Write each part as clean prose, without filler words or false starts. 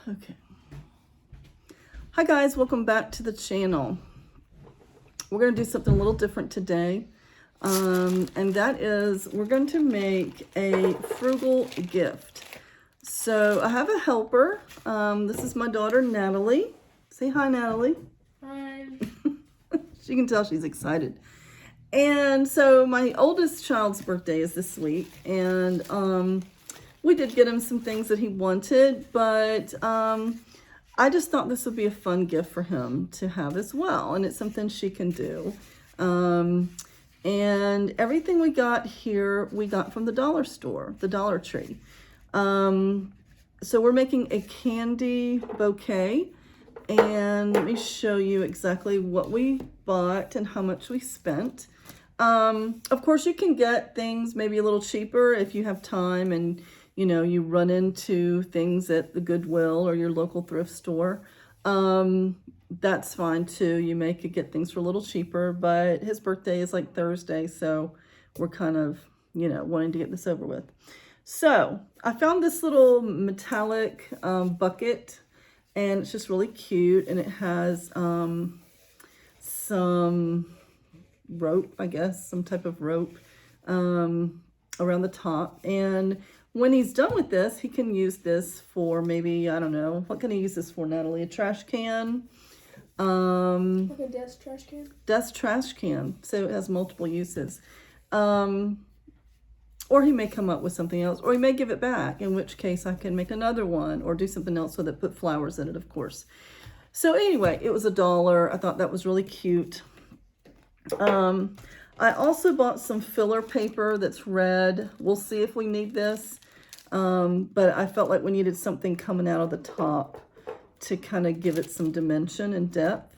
Okay. Hi guys, welcome back to the channel. We're going to do something a little different today. And that is we're going to make a frugal gift. So I have a helper. This is my daughter, Natalie. Say hi, Natalie. Hi. She can tell she's excited. And so my oldest child's birthday is this week. And we did get him some things that he wanted, but I just thought this would be a fun gift for him to have as well. And it's something she can do. And everything we got here, we got from the dollar store, the Dollar Tree. So we're making a candy bouquet. And let me show you exactly what we bought and how much we spent. Of course, you can get things maybe a little cheaper if you have time and, you know, you run into things at the Goodwill or your local thrift store. That's fine too. You could get things for a little cheaper, but his birthday is like Thursday, so we're kind of, you know, wanting to get this over with. So I found this little metallic bucket, and it's just really cute, and it has some rope, I guess, some type of rope around the top. And when he's done with this, he can use this for maybe, I don't know, what can he use this for, Natalie? A trash can? Like a desk trash can? Desk trash can. So it has multiple uses. Or he may come up with something else, or he may give it back, in which case I can make another one or do something else with it, put flowers in it, of course. So anyway, it was $1. I thought that was really cute. I also bought some filler paper that's red. We'll see if we need this. But I felt like we needed something coming out of the top to kind of give it some dimension and depth.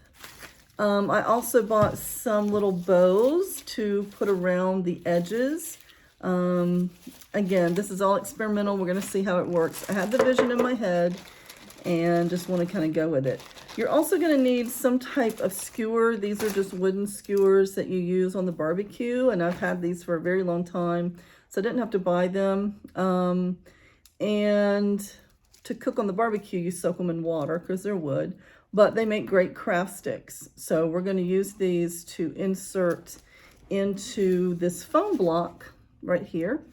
I also bought some little bows to put around the edges. Again, this is all experimental. We're going to see how it works. I had the vision in my head and just want to kind of go with it. You're also going to need some type of skewer. These are just wooden skewers that you use on the barbecue, and I've had these for a very long time, so I didn't have to buy them. And to cook on the barbecue, you soak them in water because they're wood, but they make great craft sticks. So we're going to use these to insert into this foam block right here,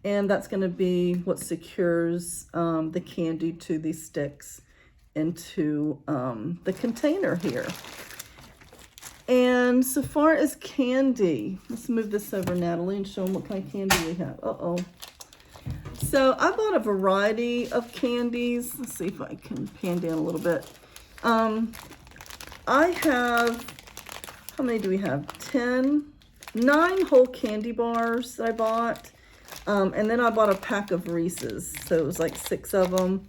and that's going to be what secures the candy to these sticks into the container here. And so far as candy, let's move this over, Natalie, and show them what kind of candy we have. So I bought a variety of candies. Let's see if I can pan down a little bit. I have, how many do we have? 9 whole candy bars that I bought. And then I bought a pack of Reese's. So it was like 6 of them.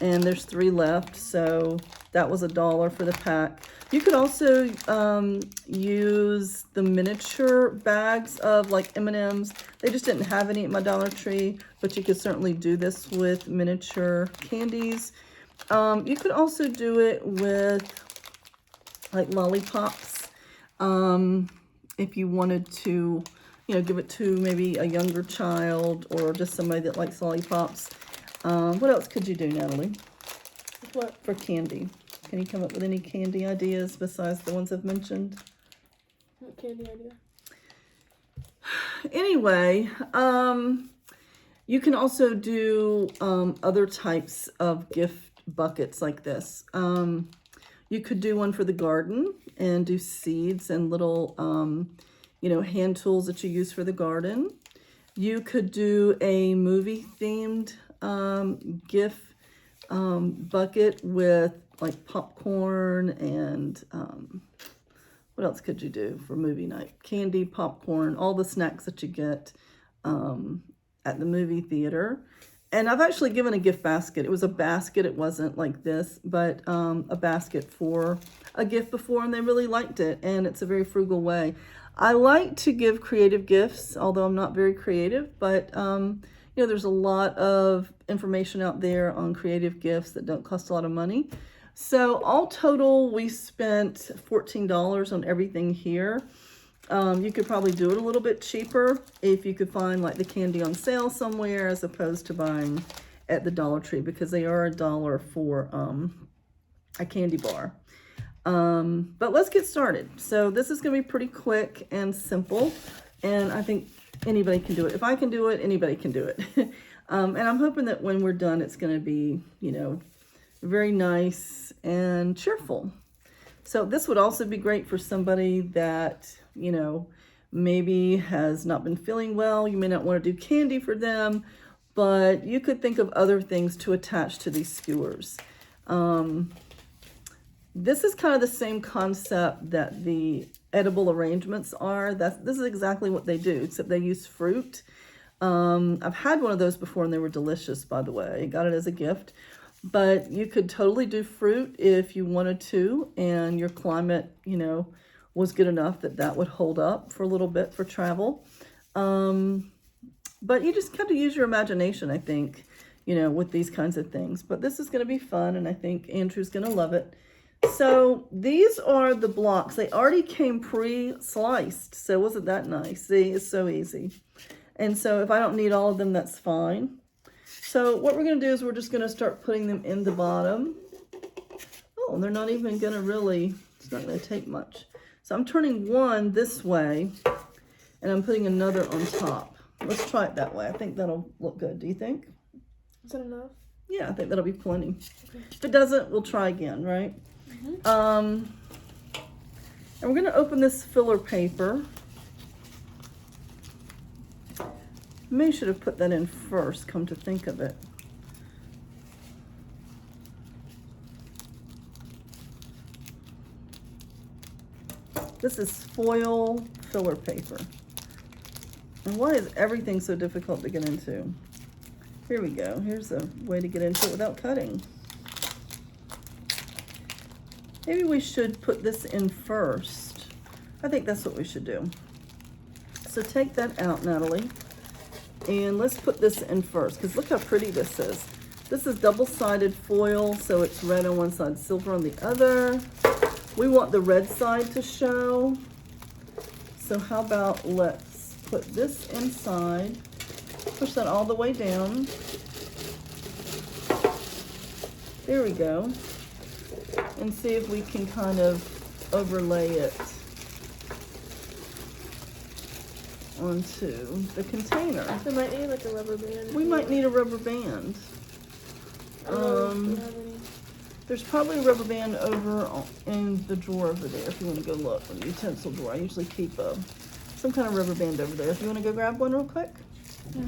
And there's 3 left. So that was $1 for the pack. You could also use the miniature bags of like M&Ms. They just didn't have any at my Dollar Tree, but you could certainly do this with miniature candies. You could also do it with like lollipops. If you wanted to, you know, give it to maybe a younger child or just somebody that likes lollipops. What else could you do, Natalie? What? For candy. Can you come up with any candy ideas besides the ones I've mentioned? What candy idea? Anyway, you can also do other types of gift buckets like this. You could do one for the garden and do seeds and little, you know, hand tools that you use for the garden. You could do a movie-themed gift bucket with like popcorn and what else could you do for movie night? Candy, popcorn, all the snacks that you get at the movie theater. And I've actually given a gift basket. It was a basket. It wasn't like this, but a basket for a gift before, and they really liked it. And it's a very frugal way. I like to give creative gifts, although I'm not very creative, but you know, there's a lot of information out there on creative gifts that don't cost a lot of money. So all total, we spent $14 on everything here. You could probably do it a little bit cheaper if you could find like the candy on sale somewhere as opposed to buying at the Dollar Tree because they are $1 for a candy bar. But let's get started. So this is going to be pretty quick and simple, and I think anybody can do it. If I can do it, anybody can do it. And I'm hoping that when we're done, it's going to be, you know, very nice and cheerful. So this would also be great for somebody that, you know, maybe has not been feeling well. You may not want to do candy for them, but you could think of other things to attach to these skewers. This is kind of the same concept that the edible arrangements are. This is exactly what they do, except they use fruit. I've had one of those before and they were delicious, by the way. I got it as a gift. But you could totally do fruit if you wanted to, and your climate, you know, was good enough that that would hold up for a little bit for travel. But you just have to use your imagination, I think, you know, with these kinds of things. But this is going to be fun, and I think Andrew's going to love it. So these are the blocks. They already came pre-sliced, so wasn't that nice? See, it's so easy. And so if I don't need all of them, that's fine. So what we're going to do is we're just going to start putting them in the bottom. Oh, they're not even going to really, it's not going to take much. So I'm turning one this way, and I'm putting another on top. Let's try it that way. I think that'll look good. Do you think? Is that enough? Yeah, I think that'll be plenty. Okay. If it doesn't, we'll try again, right? Mm-hmm. And we're going to open this filler paper. May should have put that in first, come to think of it. This is foil filler paper. And why is everything so difficult to get into? Here we go. Here's a way to get into it without cutting. Maybe we should put this in first. I think that's what we should do. So take that out, Natalie. And let's put this in first, because look how pretty this is. This is double-sided foil, so it's red on one side, silver on the other. We want the red side to show. So how about let's put this inside, push that all the way down. There we go. And see if we can kind of overlay it onto the container. We might need like a rubber band. We might need a rubber band. I don't know if we have any. There's probably a rubber band over in the drawer over there if you want to go look in the utensil drawer. I usually keep some kind of rubber band over there. If you want to go grab one real quick, yeah.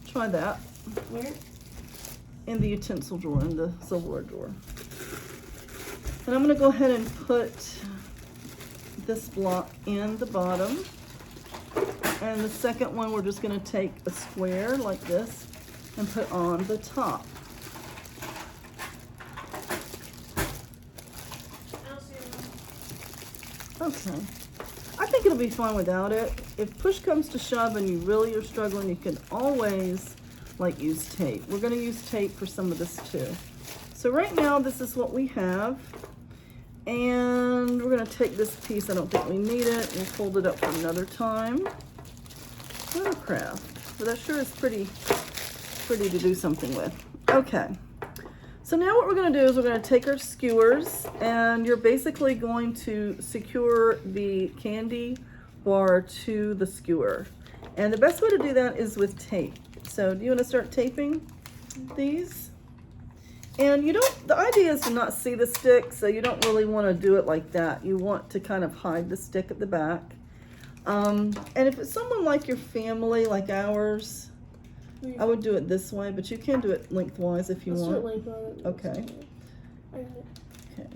Try that. Where? In the utensil drawer, in the silverware drawer. And I'm going to go ahead and put this block in the bottom. And the second one, we're just going to take a square like this and put on the top. Okay. I think it'll be fine without it. If push comes to shove and you really are struggling, you can always use tape. We're going to use tape for some of this too. So right now, this is what we have. And we're going to take this piece. I don't think we need it. We'll fold it up for another time. Watercraft. But that sure is pretty to do something with. Okay. So now what we're going to do is we're going to take our skewers, and you're basically going to secure the candy bar to the skewer. And the best way to do that is with tape. So do you want to start taping these? And you don't, the idea is to not see the stick, so you don't really want to do it like that. You want to kind of hide the stick at the back. And if it's someone like your family, like ours, I would do it this way, but you can do it lengthwise if you want. Okay. Okay.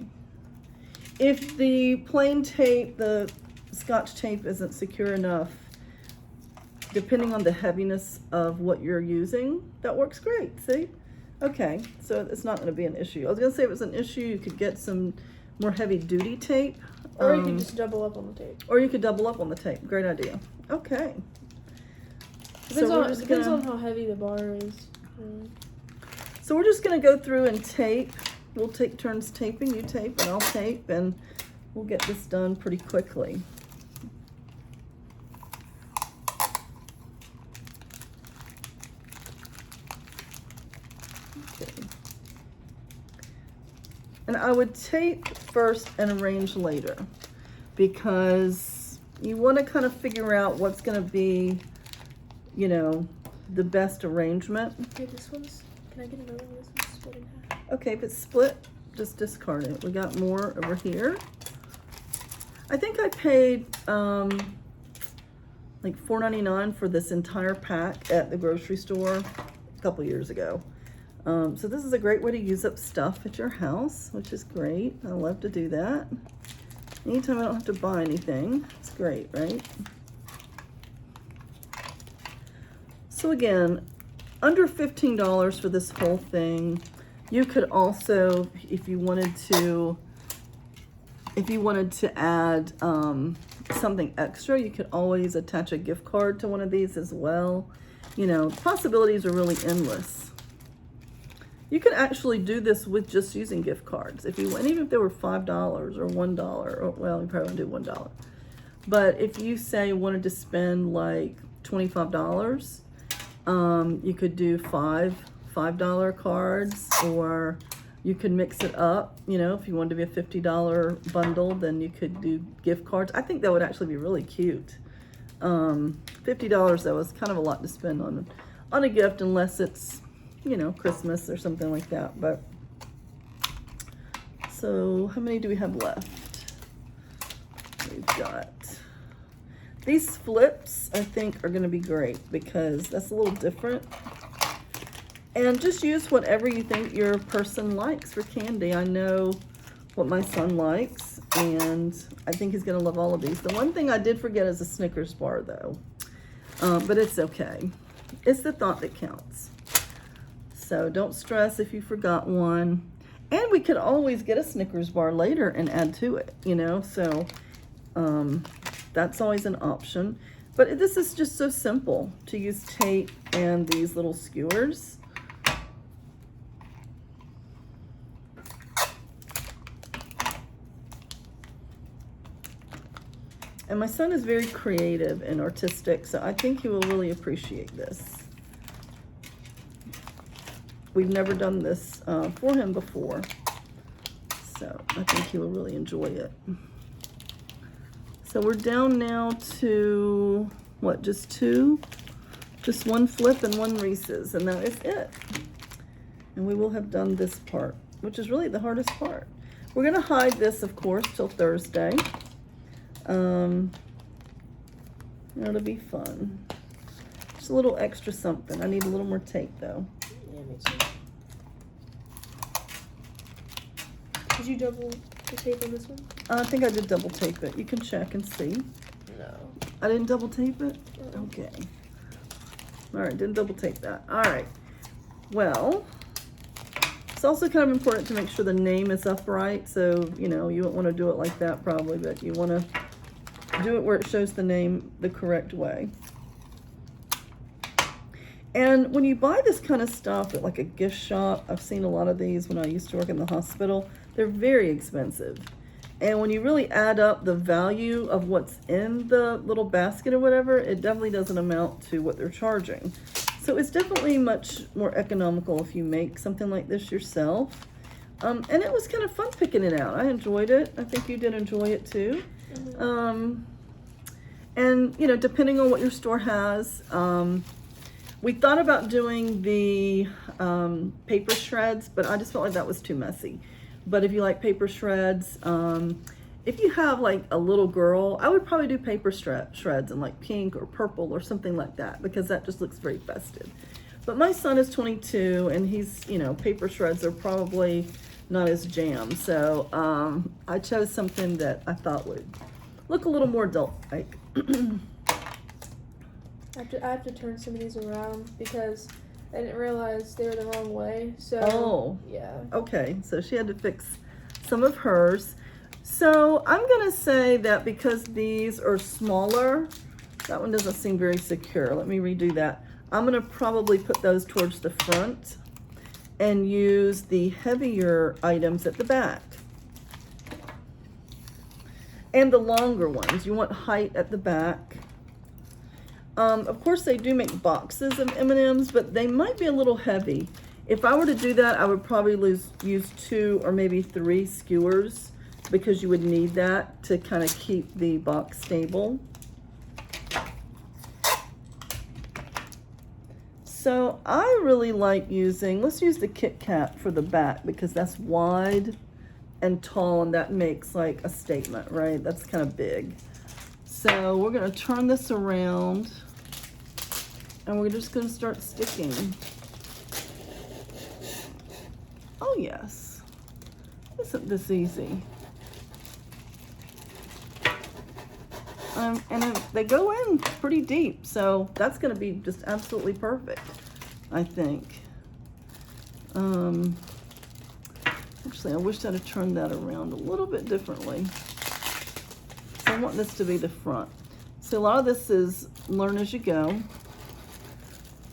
If the plain tape, the Scotch tape isn't secure enough, depending on the heaviness of what you're using, that works great, see? Okay, so it's not going to be an issue. I was going to say if it was an issue, you could get some more heavy-duty tape. Or you could just double up on the tape. Or you could double up on the tape. Great idea. Okay. Depends on how heavy the bar is. So we're just going to go through and tape. We'll take turns taping. You tape and I'll tape, and we'll get this done pretty quickly. And I would tape first and arrange later, because you want to kind of figure out what's going to be, you know, the best arrangement. Okay, this one's, can I get another one? This one's split in half. Okay, if it's split, just discard it. We got more over here. I think I paid like $4.99 for this entire pack at the grocery store a couple years ago. So this is a great way to use up stuff at your house, which is great. I love to do that. Anytime I don't have to buy anything, it's great, right? So again, under $15 for this whole thing. You could also, if you wanted to add something extra, you could always attach a gift card to one of these as well. You know, possibilities are really endless. You can actually do this with just using gift cards. If you, and even if they were $5 or $1, or, well, you probably wouldn't do $1. But if you say wanted to spend like $25, you could do $5 cards, or you could mix it up. You know, if you wanted to be a $50 bundle, then you could do gift cards. I think that would actually be really cute. $50 though is kind of a lot to spend on a gift, unless it's, you know, Christmas or something like that. But so how many do we have left? We've got these flips. I think are going to be great because that's a little different. And just use whatever you think your person likes for candy. I know what my son likes, and I think he's going to love all of these. The one thing I did forget is a Snickers bar, though. But it's okay. It's the thought that counts. So don't stress if you forgot one. And we could always get a Snickers bar later and add to it, you know. So that's always an option. But this is just so simple to use tape and these little skewers. And my son is very creative and artistic, so I think he will really appreciate this. We've never done this for him before, so I think he will really enjoy it. So we're down now to, what, just two? Just one flip and one Reese's, and that is it. And we will have done this part, which is really the hardest part. We're going to hide this, of course, till Thursday. It'll be fun. Just a little extra something. I need a little more tape, though. Yeah, me too. Did you double the tape on this one? I think I did double tape it. You can check and see. No. I didn't double tape it? No. Okay. All right, didn't double tape that. All right. Well, it's also kind of important to make sure the name is upright. So, you know, you won't want to do it like that probably, but you want to do it where it shows the name the correct way. And when you buy this kind of stuff at like a gift shop, I've seen a lot of these when I used to work in the hospital, they're very expensive. And when you really add up the value of what's in the little basket or whatever, it definitely doesn't amount to what they're charging. So it's definitely much more economical if you make something like this yourself. And it was kind of fun picking it out. I enjoyed it. I think you did enjoy it too. Mm-hmm. And, you know, depending on what your store has, we thought about doing the paper shreds, but I just felt like that was too messy. But if you like paper shreds, if you have like a little girl, I would probably do paper shreds in like pink or purple or something like that, because that just looks very festive. But my son is 22 and he's, you know, paper shreds are probably not his jam. So I chose something that I thought would look a little more adult-like. I have to turn some of these around because I didn't realize they were the wrong way. So, oh, yeah. Okay, so she had to fix some of hers. So I'm gonna say that because these are smaller, that one doesn't seem very secure. Let me redo that. I'm gonna probably put those towards the front and use the heavier items at the back. And the longer ones, you want height at the back. Of course, they do make boxes of M&Ms, but they might be a little heavy. If I were to do that, I would probably use 2 or maybe 3 skewers, because you would need that to kind of keep the box stable. So I really like using, let's use the Kit Kat for the back, because that's wide and tall, and that makes like a statement, right? That's kind of big. So we're gonna turn this around, and we're just gonna start sticking. Oh yes, isn't this easy? And they go in pretty deep, so that's gonna be just absolutely perfect, I think. Actually, I wish I'd have turned that around a little bit differently. So I want this to be the front. So a lot of this is learn as you go.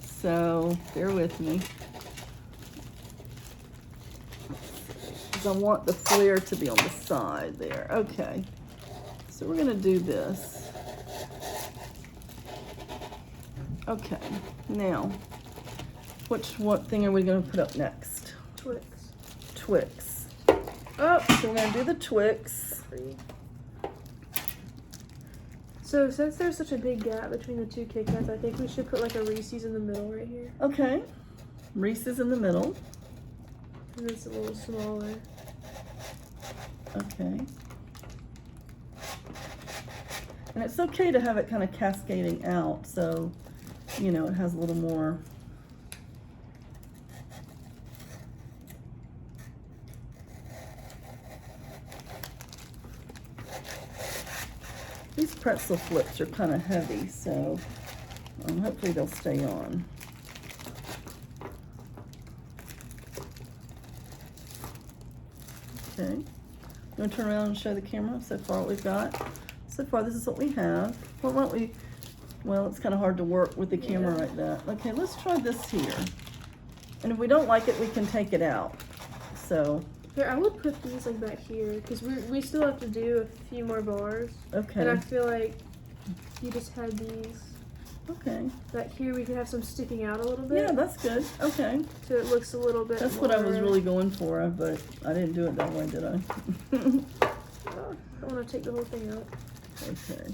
So bear with me. Because I want the flare to be on the side there. Okay. So we're gonna do this. Okay. Now, what thing are we gonna put up next? Twix. Twix. Oh, So we're gonna do the Twix. So since there's such a big gap between the 2 Kit Kats, I think we should put like a Reese's in the middle right here. Okay. Reese's in the middle. And it's a little smaller. Okay. And it's okay to have it kind of cascading out, so, you know, it has a little more. These pretzel flips are kind of heavy, so hopefully they'll stay on. Okay. You want to turn around and show the camera so far what we've got? So far, this is what we have. Well, why don't we, well, it's kind of hard to work with the camera like that. Okay, let's try this here. And if we don't like it, we can take it out. So. Here, I would put these like back here, because we still have to do a few more bars. Okay. And I feel like you just had these. Okay. Back here, we could have some sticking out a little bit. Yeah, that's good. Okay. So it looks a little bit That's more... what I was really going for, but I didn't do it that way, did I? Oh, I want to take the whole thing out. Okay.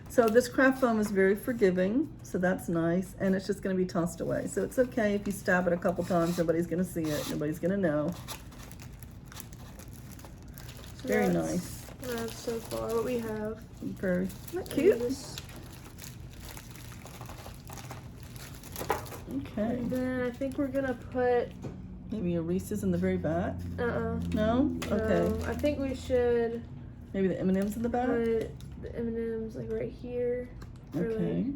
So this craft foam is very forgiving, so that's nice, and it's just going to be tossed away. So it's okay if you stab it a couple times, nobody's going to see it, nobody's going to know. So Very nice. That's so far what we have. Very cute. Okay. And then I think we're gonna put maybe a Reese's in the very back. No. Okay. No, I think we should maybe the M&Ms in the back. put the M&Ms like right here. Okay.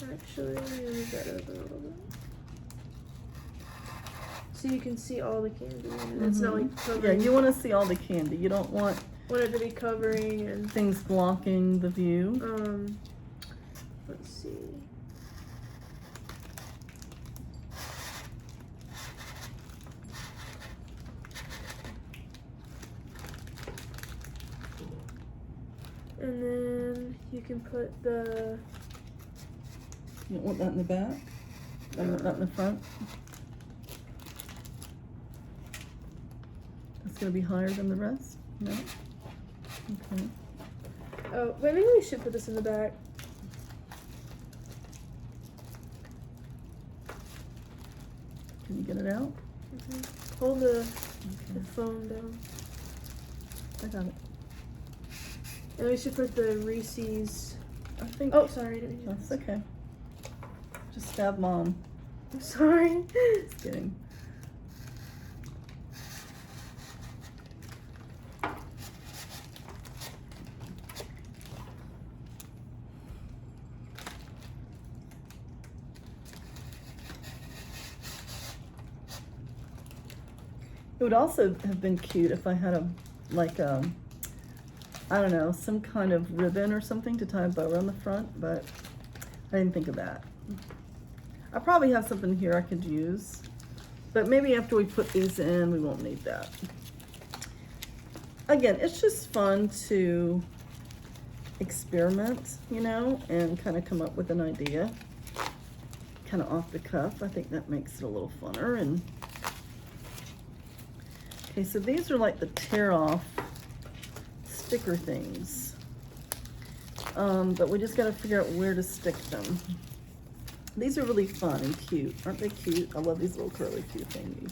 Actually, let me move that over a little bit. So you can see all the candy. And it's not like covering. Yeah, you want to see all the candy. You don't want it to be covering and things blocking the view. Let's see. And then you can put the... You don't want that in the back? I want that in the front? That's going to be higher than the rest? No? Okay. Oh, wait, maybe we should put this in the back. Can you get it out? Hold the phone down. I got it. And we should put the Reese's... I think... Oh, sorry. I didn't mean to- That's okay. Just stab Mom. I'm sorry. Just kidding. It would also have been cute if I had I don't know, some kind of ribbon or something to tie a bow around the front, but I didn't think of that. I probably have something here I could use, but maybe after we put these in, we won't need that. again, it's just fun to experiment, you know, and kind of come up with an idea, kind of off the cuff. I think that makes it a little funner. And okay, so these are like the tear off sticker things, but we just got to figure out where to stick them. These are really fun and cute. Aren't they cute? I love these little curly cute thingies.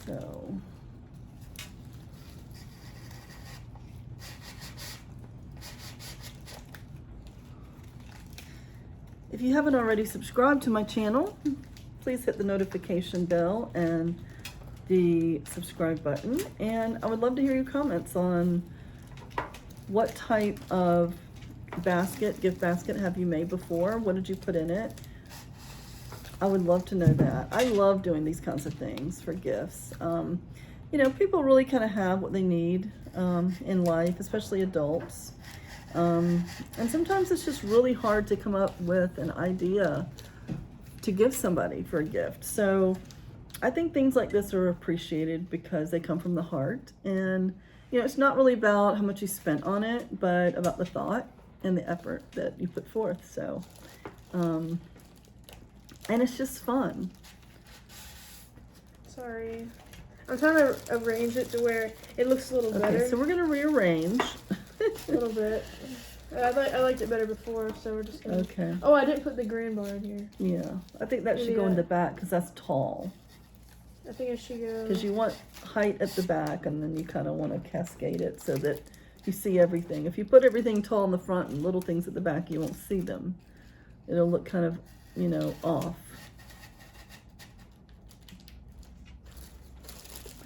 So if you haven't already subscribed to my channel, please hit the notification bell and the subscribe button. And I would love to hear your comments on what type of gift basket have you made before? What did you put in it? I would love to know that. I love doing these kinds of things for gifts. You know, people really kind of have what they need in life, especially adults. And sometimes it's just really hard to come up with an idea to give somebody for a gift. So I think things like this are appreciated because they come from the heart. And, you know, it's not really about how much you spent on it, but about the thought and the effort that you put forth. So, and it's just fun. Sorry. I'm trying to arrange it to where it looks a little better. Okay, so we're gonna rearrange. A little bit. I liked it better before, so we're just gonna... Okay. Oh, I didn't put the green bar in here. Yeah, I think that should go in the back because that's tall. I think it should go... Because you want height at the back, and then you kind of want to cascade it so that you see everything. If you put everything tall in the front and little things at the back, you won't see them. It'll look kind of, you know, off.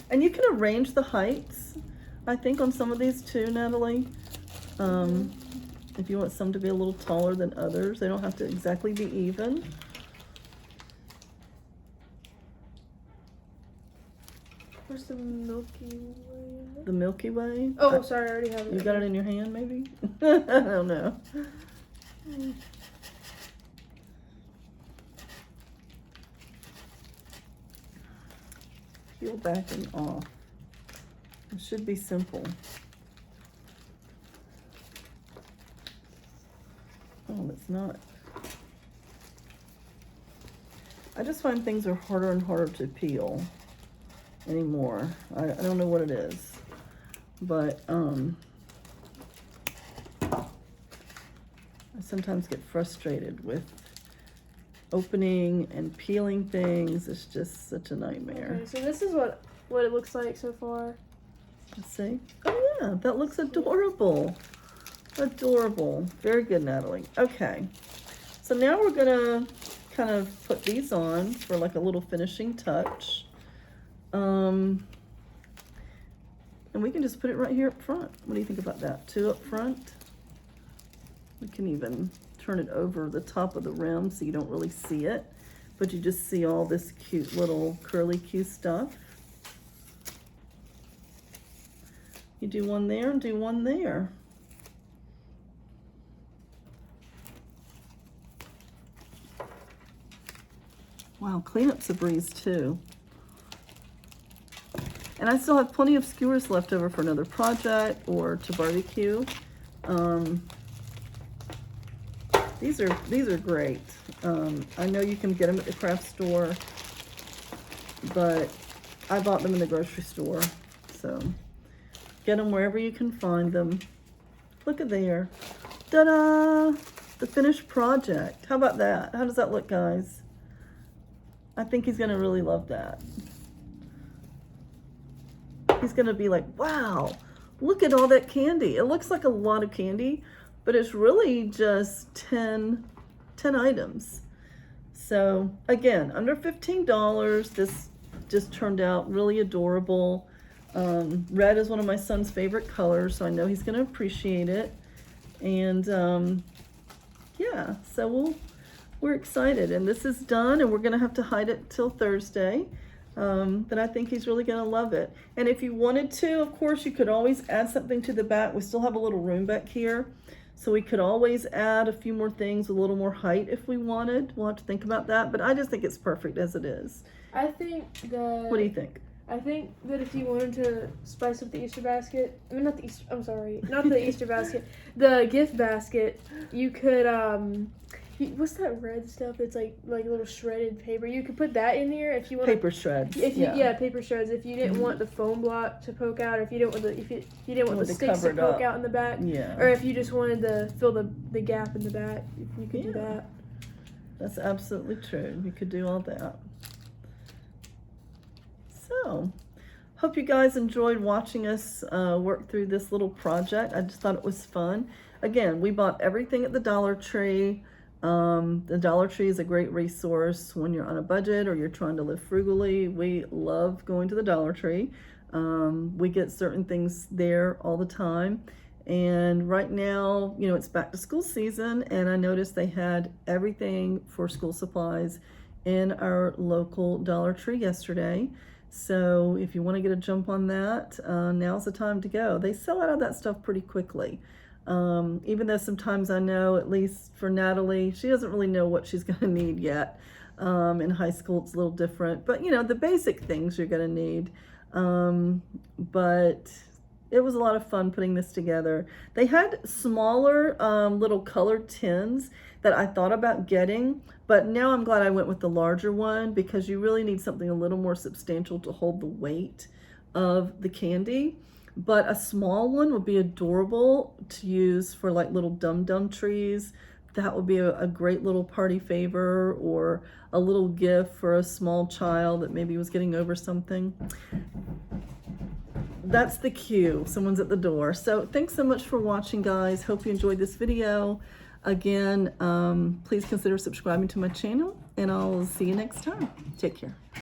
And you can arrange the heights, I think, on some of these too, Natalie. If you want some to be a little taller than others, they don't have to exactly be even. Where's the Milky Way? The Milky Way? Oh, sorry, I already have it. You got it in your hand, maybe? I don't know. Peel backing off. It should be simple. Oh, it's not. I just find things are harder and harder to peel anymore. I don't know what it is, but I sometimes get frustrated with opening and peeling things. It's just such a nightmare. Okay, so this is what it looks like so far. Let's see. Oh yeah, that looks adorable. Adorable. Very good, Natalie. Okay, so now we're gonna kind of put these on for like a little finishing touch. And we can just put it right here up front. What do you think about that? 2 up front. We can even turn it over the top of the rim so you don't really see it, but you just see all this cute little curly Q stuff. You do one there and do one there. Wow, cleanup's a breeze too. And I still have plenty of skewers left over for another project or to barbecue. These are great. I know you can get them at the craft store, but I bought them in the grocery store. So get them wherever you can find them. Look at there. Ta-da! The finished project. How about that? How does that look, guys? I think he's gonna really love that. He's gonna be like, wow, look at all that candy. It looks like a lot of candy, but it's really just 10 items. So again, under $15. This just turned out really adorable. Red is one of my son's favorite colors, so I know he's gonna appreciate it. And yeah, so we're excited, and this is done, and we're gonna have to hide it till Thursday. But I think he's really gonna love it. And if you wanted to, of course, you could always add something to the back. We still have a little room back here, so we could always add a few more things, a little more height if we wanted. We'll have to think about that, but I just think it's perfect as it is. I think that... What do you think? I think that if you wanted to spice up the Easter basket, I mean not the Easter. I'm sorry, not the Easter basket. The gift basket. You could what's that red stuff? It's like little shredded paper. You could put that in here if you want. Paper shreds. If you paper shreds. If you didn't want the foam block to poke out, or if you didn't want the you didn't want the sticks to poke out in the back, or if you just wanted to fill the gap in the back, you could do that. That's absolutely true. You could do all that. So, hope you guys enjoyed watching us work through this little project. I just thought it was fun. Again, we bought everything at the Dollar Tree. The Dollar Tree is a great resource when you're on a budget or you're trying to live frugally. We love going to the Dollar Tree. We get certain things there all the time. And right now, you know, it's back to school season, and I noticed they had everything for school supplies in our local Dollar Tree yesterday. So if you want to get a jump on that, now's the time to go. They sell out of that stuff pretty quickly. Even though sometimes I know, at least for Natalie, she doesn't really know what she's going to need yet. In high school, it's a little different. But, you know, the basic things you're going to need. But it was a lot of fun putting this together. They had smaller little colored tins that I thought about getting, but now I'm glad I went with the larger one because you really need something a little more substantial to hold the weight of the candy. But a small one would be adorable to use for like little dum-dum trees. That would be a great little party favor, or a little gift for a small child that maybe was getting over something. That's the cue. Someone's at the door. So thanks so much for watching, guys. Hope you enjoyed this video. Again, please consider subscribing to my channel, and I'll see you next time. Take care.